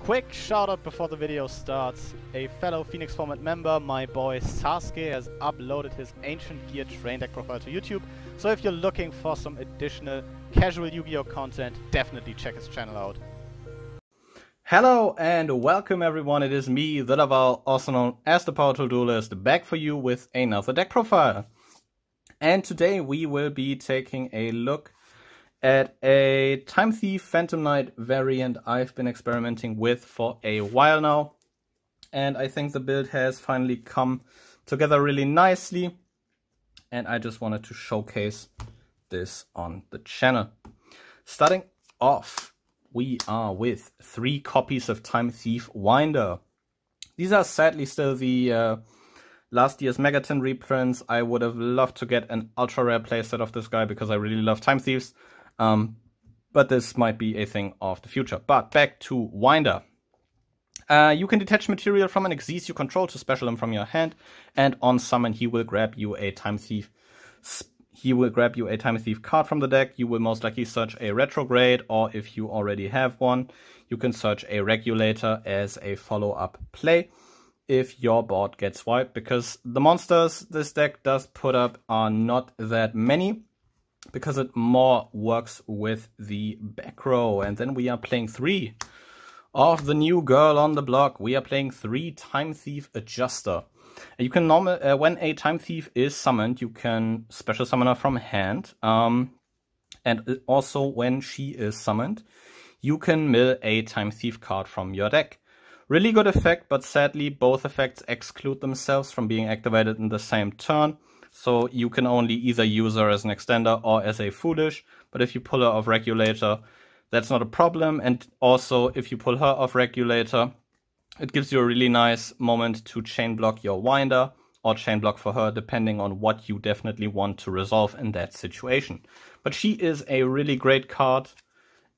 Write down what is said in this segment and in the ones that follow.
Quick shout out before the video starts. A fellow Phoenix Format member, my boy Sasuke, has uploaded his Ancient Gear Train Deck profile to YouTube. So if you're looking for some additional casual Yu-Gi-Oh content, definitely check his channel out. Hello and welcome everyone, it is me, TheLaval, also known as the Powerful Duelist, back for you with another deck profile. And today we will be taking a look at a Time Thief Phantom Knight variant I've been experimenting with for a while now. And I think the build has finally come together really nicely. And I just wanted to showcase this on the channel. Starting off, we are with 3 copies of Time Thief Winder. These are sadly still the last year's Megaton reprints. I would have loved to get an ultra rare playset of this guy because I really love Time Thieves. But this might be a thing of the future. But back to Winder. You can detach material from an Xyz you control to special him from your hand, and on summon he will grab you a Time Thief. Card from the deck. You will most likely search a Retrograde, or if you already have one, you can search a Regulator as a follow-up play if your board gets wiped, because the monsters this deck does put up are not that many, because it more works with the back row. And then we are playing 3 of the new girl on the block. We are playing 3 Time Thief Adjuster. You can when a Time Thief is summoned, you can special summon her from hand. And also when she is summoned, you can mill a Time Thief card from your deck. Really good effect, but sadly both effects exclude themselves from being activated in the same turn. So you can only either use her as an extender or as a foolish, but if you pull her off Regulator, that's not a problem. And also if you pull her off Regulator, it gives you a really nice moment to chain block your Winder or chain block for her, depending on what you definitely want to resolve in that situation. But she is a really great card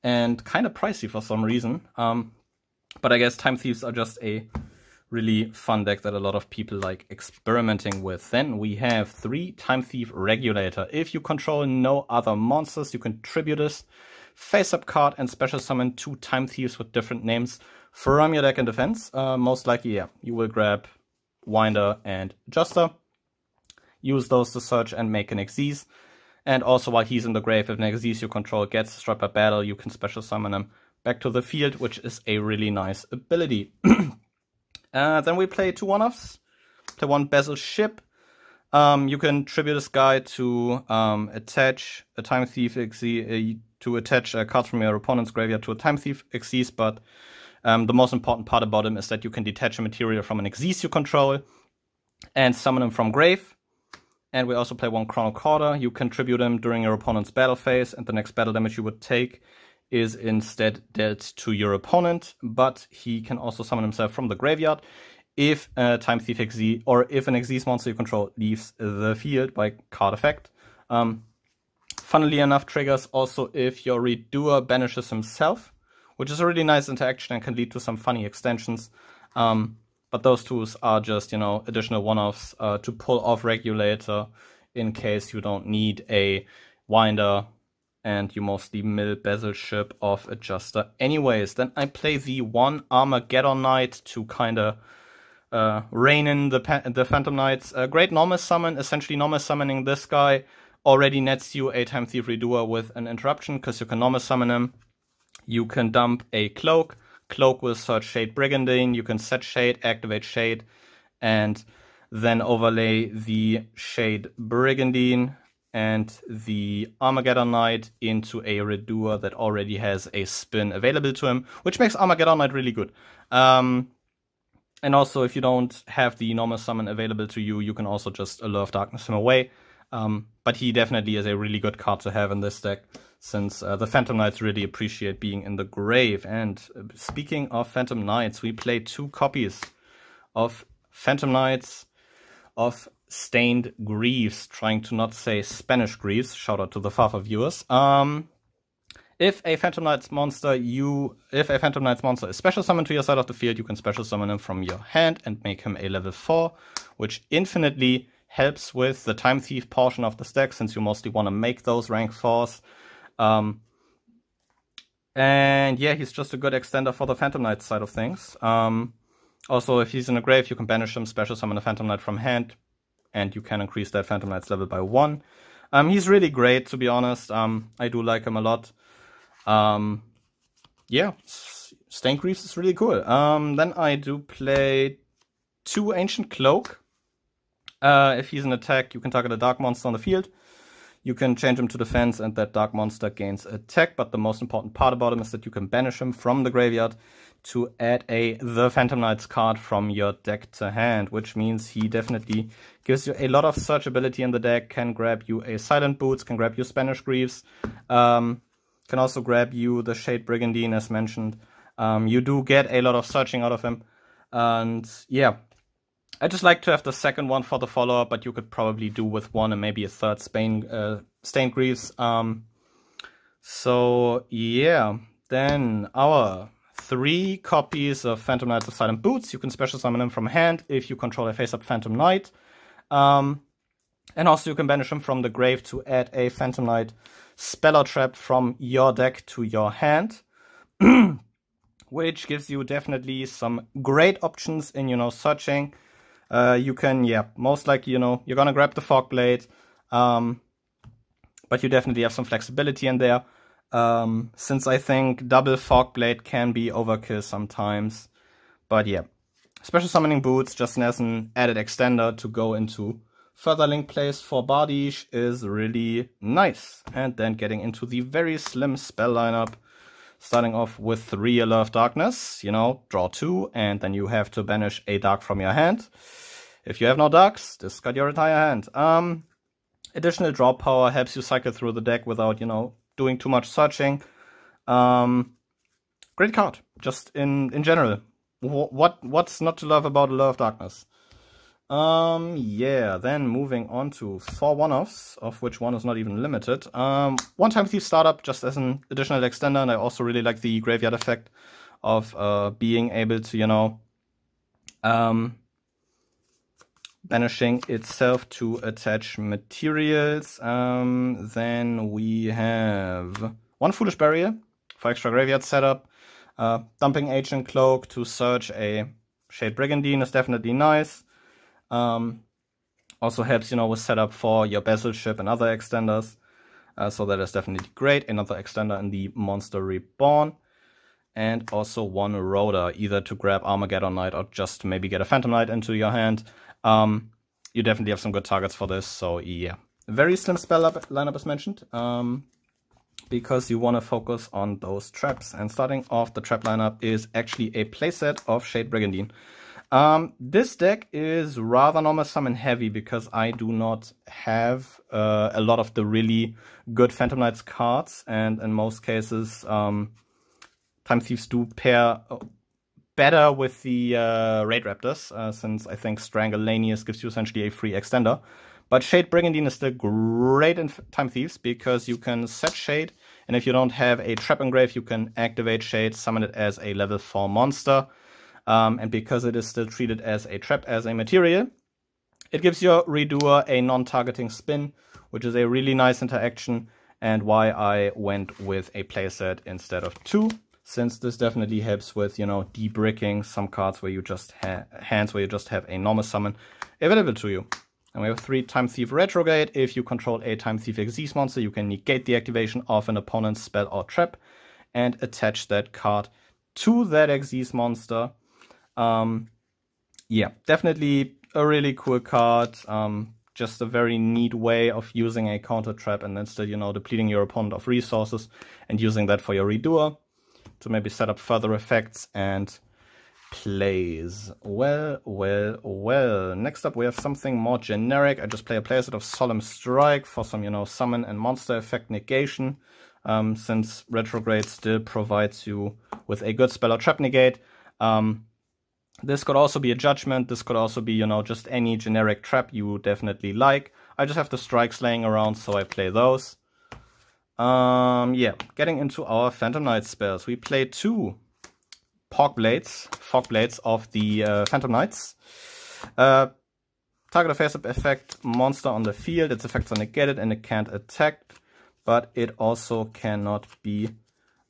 and kind of pricey for some reason. But I guess Time Thieves are just a really fun deck that a lot of people like experimenting with. Then we have 3 Time Thief Regulator. If you control no other monsters, you can tribute this face-up card and special summon 2 Time Thieves with different names from your deck in defense. Most likely, yeah, you will grab Winder and Adjuster. Use those to search and make an Xyz. And also while he's in the grave, if an Xyz you control gets struck by battle, you can special summon him back to the field, which is a really nice ability. Then we play 2 one-offs. Play 1 Bezel Ship. You can tribute this guy to attach a Time Thief Xyz, to attach a card from your opponent's graveyard to a Time Thief Xyz, but the most important part about him is that you can detach a material from an Xyz you control and summon him from grave. And we also play 1 Chrono Quarter. You can tribute him during your opponent's battle phase, and the next battle damage you would take is instead dealt to your opponent, but he can also summon himself from the graveyard if a Time Thief Xyz or if an Xyz monster you control leaves the field by card effect. Funnily enough, triggers also if your Redoer banishes himself, which is a really nice interaction and can lead to some funny extensions. But those 2s are just, you know, additional one-offs to pull off Regulator in case you don't need a Winder and you mostly mill Bezel Ship of Adjuster anyways. Then I play the 1 Armageddon Knight to kind of rein in the Phantom Knights. A great normal summon. Essentially normal summoning this guy already nets you a Time Thief Redoer with an interruption, because you can normal summon him. You can dump a Cloak. Cloak will search Shade Brigandine. You can set Shade, activate Shade, and then overlay the Shade Brigandine and the Armageddon Knight into a Redoer that already has a spin available to him, which makes Armageddon Knight really good. And also, if you don't have the normal summon available to you, you can also just Allure of Darkness him away. But he definitely is a really good card to have in this deck, since the Phantom Knights really appreciate being in the grave. And speaking of Phantom Knights, we play 2 copies of Phantom Knights of Stained Greaves, trying to not say Spanish Greaves. Shout out to the Fafa viewers. If a Phantom Knights monster is special summoned to your side of the field, you can special summon him from your hand and make him a level 4, which infinitely helps with the Time Thief portion of the stack, since you mostly want to make those rank 4s. And yeah, he's just a good extender for the Phantom Knight side of things. Also, if he's in a grave, you can banish him, special summon a Phantom Knight from hand, and you can increase that Phantom Knight's level by 1. He's really great, to be honest. I do like him a lot. Yeah, Stained Greaves is really cool. Then I do play 2 Ancient Cloak. If he's an attack, you can target a dark monster on the field. You can change him to defense and that dark monster gains attack, but the most important part about him is that you can banish him from the graveyard to add the Phantom Knights card from your deck to hand, which means he definitely gives you a lot of searchability in the deck, can grab you a Silent Boots, can grab you Spanish Greaves, can also grab you the Shade Brigandine as mentioned. You do get a lot of searching out of him, and yeah. I just like to have the second one for the follow-up, but you could probably do with one and maybe a third Stained Greaves. So yeah, then our 3 copies of Phantom Knights of Silent Boots. You can special summon them from hand if you control a face-up Phantom Knight. And also you can banish them from the grave to add a Phantom Knight spell or trap from your deck to your hand. Which gives you definitely some great options in, searching. You can, most likely, you're gonna grab the Fog Blade, but you definitely have some flexibility in there, since I think double Fog Blade can be overkill sometimes. But yeah, special summoning Boots just as an added extender to go into further link plays for Bardiche is really nice. And then getting into the very slim spell lineup, starting off with 3 Allure of Darkness, draw 2, and then you have to banish a dark from your hand. If you have no darks, discard your entire hand. Additional draw power helps you cycle through the deck without, doing too much searching. Great card, just in general. What's not to love about Allure of Darkness? Yeah, then moving on to 4 one-offs, of which one is not even limited. One-time Thief startup, just as an additional extender, and I also really like the graveyard effect of being able to, banishing itself to attach materials. Then we have 1 Foolish Burial for extra graveyard setup. Dumping Ancient Cloak to search a Shade Brigandine is definitely nice. Also helps, with setup for your Bezel Ship and other extenders. So that is definitely great. Another extender in the Monster Reborn. And also 1 Rhoda, either to grab Armageddon Knight or just to maybe get a Phantom Knight into your hand. You definitely have some good targets for this, so yeah. Very slim spell lineup as mentioned, because you want to focus on those traps. And starting off the trap lineup is actually a playset of Shade Brigandine. This deck is rather normal summon heavy because I do not have a lot of the really good Phantom Knights cards, and in most cases Time Thieves do pair better with the Raid Raptors, since I think Strangleanius gives you essentially a free extender. But Shade Brigandine is still great in Time Thieves because you can set Shade, and if you don't have a trap engrave, you can activate Shade, summon it as a level 4 monster. And because it is still treated as a trap, as a material, it gives your Redoer a non-targeting spin, which is a really nice interaction, and why I went with a playset instead of 2. Since this definitely helps with, de-bricking some cards where you just hands where you just have a normal summon available to you. And we have 3 Time Thief Retrograde. If you control a Time Thief Xyz monster, you can negate the activation of an opponent's spell or trap and attach that card to that Xyz monster. Yeah, definitely a really cool card. Just a very neat way of using a counter trap and then still, depleting your opponent of resources and using that for your Redoer to maybe set up further effects and plays. Well. Next up we have something more generic. I just play a playset of Solemn Strike for some, summon and monster effect negation. Since Retrograde still provides you with a good spell or trap negate. This could also be a Judgment. This could also be, just any generic trap you definitely like. I just have the Strikes laying around, so I play those. Yeah, getting into our Phantom Knight spells. We play 2 Fog Blades of the Phantom Knights. Target a face-up effect monster on the field. Its effects are negated and it can't attack, but it also cannot be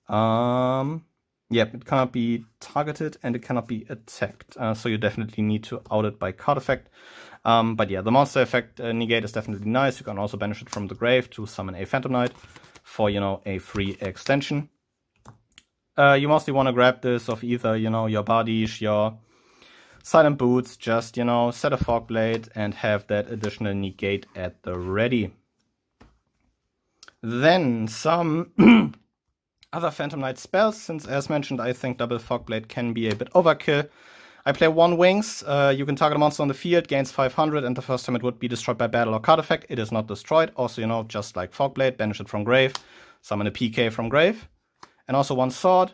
Yeah, it cannot be targeted and it cannot be attacked. So you definitely need to out it by card effect. But yeah, the monster effect negate is definitely nice. You can also banish it from the grave to summon a Phantom Knight for, you know, a free extension. You mostly want to grab this of either, you know, your Bardiche, your Silent Boots, just, you know, set a Fog Blade and have that additional negate at the ready. Then some other Phantom Knight spells, since as mentioned, I think double Fog Blade can be a bit overkill. I play 1 Wings. You can target a monster on the field, gains 500, and the first time it would be destroyed by battle or card effect. It is not destroyed. Also, you know, just like Fog Blade, banish it from grave, summon a PK from grave. And also 1 Sword.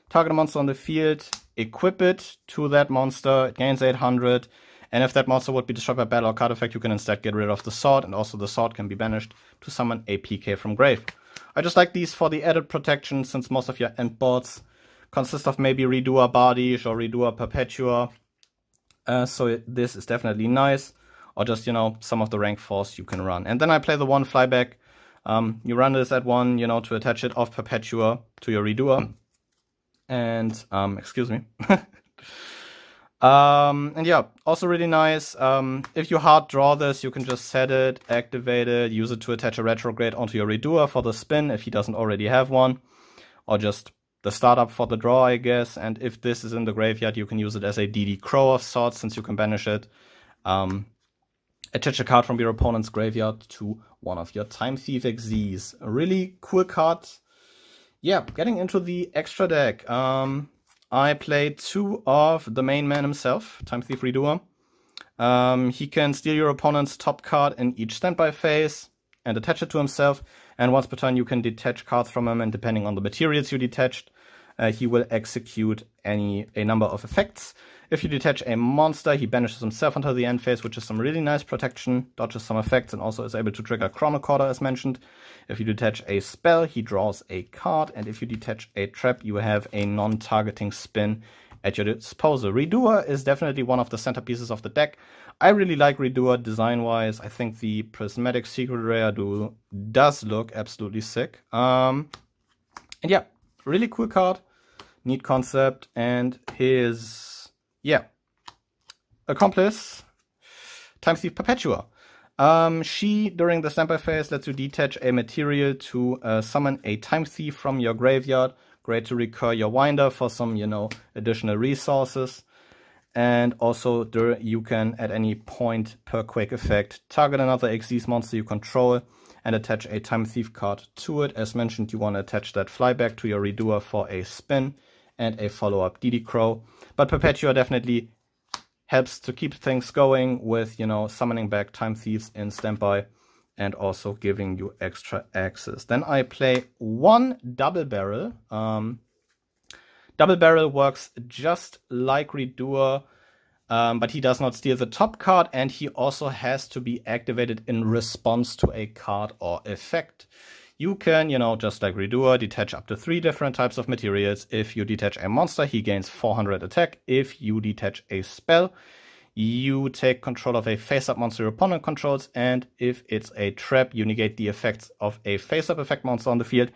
Target a monster on the field, equip it to that monster, it gains 800. And if that monster would be destroyed by battle or card effect, you can instead get rid of the sword, and also the sword can be banished to summon a PK from grave. I just like these for the added protection, since most of your end boards consist of maybe Redoer Bardiche or Redoer Perpetua. So this is definitely nice. Or just, you know, some of the rank 4s you can run. And then I play the 1 Flyback. You run this at 1, you know, to attach it off Perpetua to your Redoer. And, excuse me. And yeah, also really nice. If you hard draw this, you can just set it, activate it, use it to attach a Retrograde onto your Redoer for the spin if he doesn't already have one. Or just the startup for the draw, I guess. And if this is in the graveyard, you can use it as a DD Crow of sorts, since you can banish it. Attach a card from your opponent's graveyard to one of your Time Thief XZs. A really cool card. Yeah, getting into the extra deck. I played 2 of the main man himself, Time Thief Redoer. He can steal your opponent's top card in each standby phase and attach it to himself. And once per turn, you can detach cards from him, and depending on the materials you detached, he will execute a number of effects. If you detach a monster, he banishes himself until the end phase, which is some really nice protection, dodges some effects, and also is able to trigger Chronocorder as mentioned. If you detach a spell, he draws a card, and if you detach a trap, you have a non-targeting spin at your disposal. Redoer is definitely one of the centerpieces of the deck. I really like Redoer design-wise. I think the Prismatic Secret Rare does look absolutely sick. And yeah, really cool card, neat concept, and his accomplice, Time Thief Perpetua. She, during the standby phase, lets you detach a material to summon a Time Thief from your graveyard. Great to recur your Winder for some, you know, additional resources. And also, you can, at any point per Quake effect, target another Xyz monster you control and attach a Time Thief card to it. As mentioned, you want to attach that Flyback to your Redoer for a spin and a follow-up DD Crow. But Perpetua definitely helps to keep things going with, you know, summoning back Time Thieves in standby and also giving you extra access. Then I play 1 Double Barrel. Double Barrel works just like Redoer, but he does not steal the top card, and he also has to be activated in response to a card or effect. You can, you know, just like Redoer, detach up to 3 different types of materials. If you detach a monster, he gains 400 attack. If you detach a spell, you take control of a face-up monster your opponent controls. And if it's a trap, you negate the effects of a face-up effect monster on the field.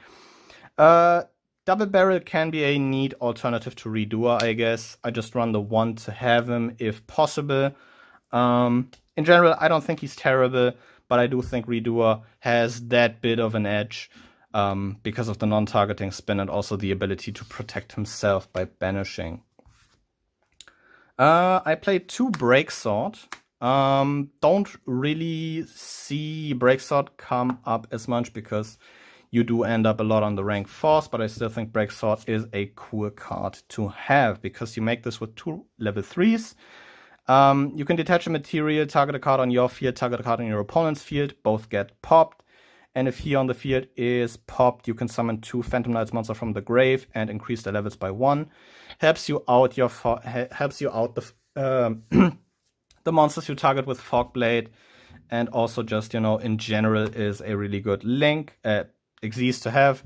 Double Barrel can be a neat alternative to Redoer, I guess. I just run the 1 to have him if possible. In general, I don't think he's terrible, but I do think Redoer has that bit of an edge because of the non-targeting spin and also the ability to protect himself by banishing. I played 2 Breaksword. Don't really see Breaksword come up as much because you do end up a lot on the rank 4s, but I still think Breaksword is a cool card to have because you make this with 2 level 3s. You can detach a material, target a card on your field, target a card on your opponent's field, both get popped. And if he on the field is popped, you can summon 2 Phantom Knights monsters from the grave and increase their levels by 1. Helps you out the the monsters you target with Fog Blade, and also just, you know, in general is a really good link. Exists to have.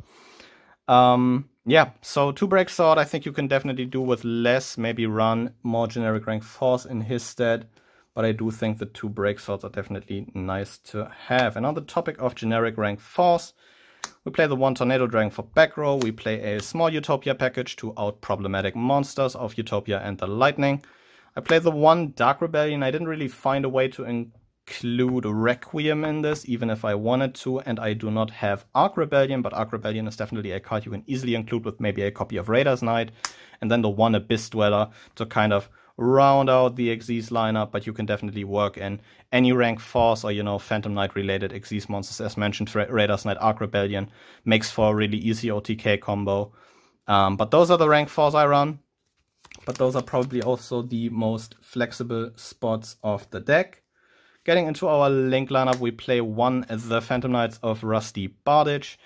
Yeah, so 2 Breaksword I think you can definitely do with less, maybe run more generic rank 4s in his stead, but I do think the 2 Breakswords are definitely nice to have. And on the topic of generic rank 4s, We play the 1 Tornado Dragon for back row. We play a small Utopia package to out problematic monsters of Utopia and the Lightning. I play the 1 Dark Rebellion. I didn't really find a way to include Requiem in this, even if I wanted to, and I do not have Arc Rebellion, but Arc Rebellion is definitely a card you can easily include with maybe a copy of Raider's Knight, and then the 1 Abyss Dweller to kind of round out the Xyz lineup, but you can definitely work in any rank force or, you know, Phantom Knight related Xyz monsters. As mentioned, Raider's Knight, Arc Rebellion makes for a really easy OTK combo. But those are the rank 4s I run. But those are probably also the most flexible spots of the deck. Getting into our link lineup, we play 1 the Phantom Knights of Rusty Bardage.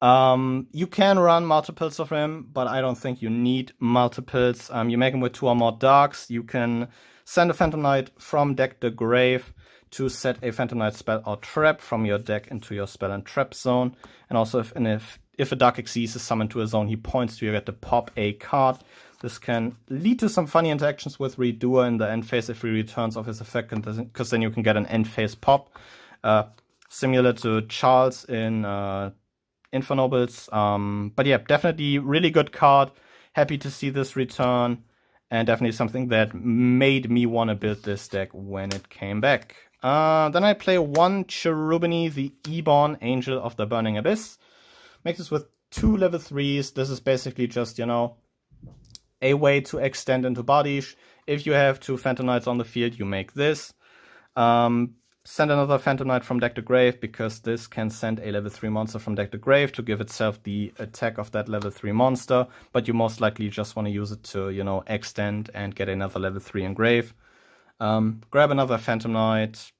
You can run multiples of him, but I don't think you need multiples. You make him with 2 or more darks. You can send a Phantom Knight from deck to grave to set a Phantom Knight spell or trap from your deck into your spell and trap zone. And also if a Dark Xyz is summoned to a zone he points to, you get to pop a card. This can lead to some funny interactions with Redoer in the end phase if he returns off his effect, because then you can get an end phase pop. Similar to Charles in Infernobles. But yeah, definitely really good card. Happy to see this return. And definitely something that made me want to build this deck when it came back. Then I play 1 Cherubini, the Ebon, Angel of the Burning Abyss. Make this with 2 level 3s. This is basically just, you know, a way to extend into Badish. If you have 2 Phantom Knights on the field, you make this. Send another Phantom Knight from deck to grave, because this can send a level 3 monster from deck to grave to give itself the attack of that level 3 monster, but you most likely just want to use it to, you know, extend and get another level 3 in grave. Grab another Phantom Knight,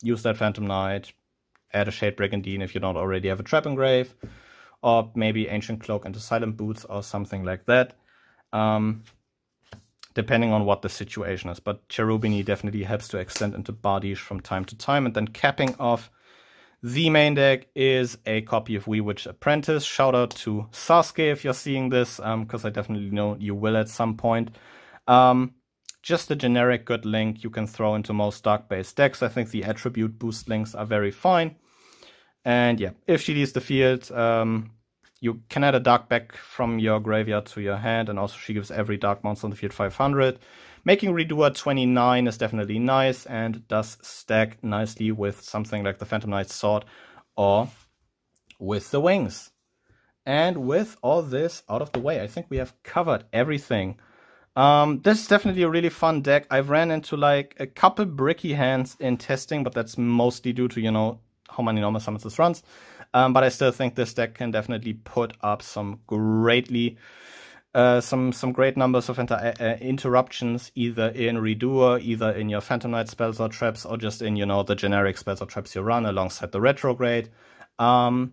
use that Phantom Knight, add a Shade Brigandine if you don't already have a trap in grave, or maybe Ancient Cloak into Silent Boots or something like that. Depending on what the situation is. But Cherubini definitely helps to extend into Bardish from time to time. And then capping off the main deck is a copy of Witch Apprentice. Shout out to Sasuke if you're seeing this, because I definitely know you will at some point. Just a generic good link you can throw into most dark-based decks. I think the attribute boost links are very fine. And yeah, if she leaves the field, you can add a dark back from your graveyard to your hand, and also she gives every dark monster on the field 500. Making Redoer 29 is definitely nice and does stack nicely with something like the Phantom Knight's Sword or with the Wings. And with all this out of the way, I think we have covered everything. This is definitely a really fun deck. I've ran into like a couple bricky hands in testing, but that's mostly due to, you know, how many normal summons this runs. But I still think this deck can definitely put up some greatly, some great numbers of interruptions, either in Redoer, either in your Phantom Knight spells or traps, or just in, you know, the generic spells or traps you run alongside the Retrograde. There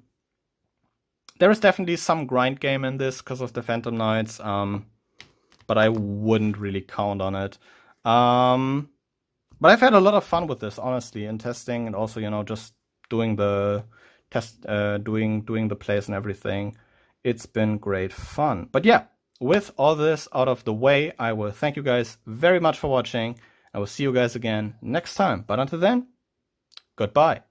is definitely some grind game in this because of the Phantom Knights, but I wouldn't really count on it. But I've had a lot of fun with this, honestly, in testing, and also, you know, just doing the doing the plays and everything. It's been great fun. But yeah, with all this out of the way, I will thank you guys very much for watching. I will see you guys again next time. But until then, goodbye.